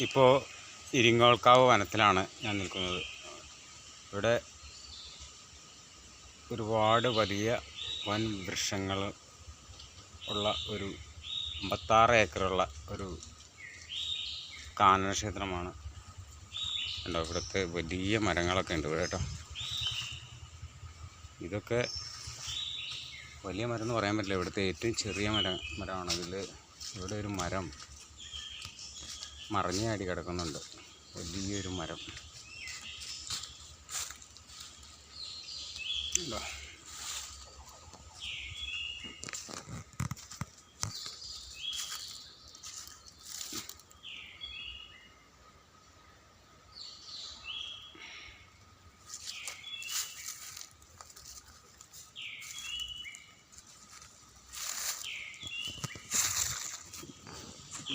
ഇപ്പോൾ ഇരിങ്ങോൾക്കാവ് വനത്തിലാണ് ഞാൻ നിൽക്കുന്നത്. ഇവിടെ ഒരുപാട് വലിയ വൻ വൃക്ഷങ്ങൾ ഉള്ള ഒരു 56 ഏക്കറുള്ള ഒരു കാനന ക്ഷേത്രമാണ്. കണ്ടോ, ഇവിടുത്തെ വലിയ മരങ്ങളൊക്കെ ഉണ്ട് ഇവിടെ കേട്ടോ. ഇതൊക്കെ വലിയ മരം എന്ന് പറയാൻ പറ്റില്ല, ഇവിടുത്തെ ഏറ്റവും ചെറിയ മരമാണ്. ഇവിടെ ഒരു മരം മറിഞ്ഞാടി കിടക്കുന്നുണ്ട്, വലിയൊരു മരം.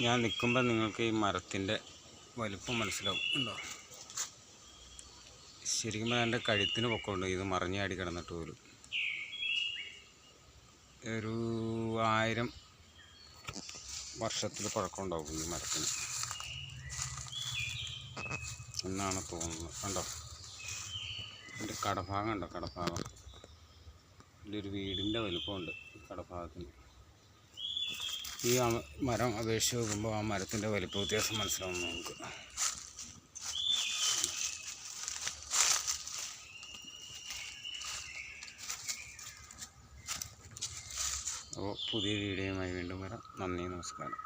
ഞാൻ നിൽക്കുമ്പോൾ നിങ്ങൾക്ക് ഈ മരത്തിൻ്റെ വലിപ്പം മനസ്സിലാവും. ഉണ്ടോ, ശരിക്കും എൻ്റെ കഴുത്തിന് പൊക്കമുണ്ട്. ഇത് മറിഞ്ഞാടി കിടന്നിട്ട് പോലും ഒരു 1000 വർഷത്തിൽ പഴക്കമുണ്ടാവും ഈ മരത്തിന് എന്നാണ് തോന്നുന്നത്. കണ്ടോ, ഇതിൻ്റെ കടഭാഗം ഉണ്ടോ, കടഭാഗം ഇതിലൊരു വീടിൻ്റെ വലിപ്പമുണ്ട് ഈ കടഭാഗത്തിന്. ഈ മരം അപേക്ഷിച്ച് നോക്കുമ്പോൾ ആ മരത്തിൻ്റെ വലിപ്പ വ്യത്യാസം മനസ്സിലാവും നമുക്ക്. അപ്പോൾ പുതിയ വീഡിയോയുമായി വീണ്ടും വരാം. നന്ദി, നമസ്കാരം.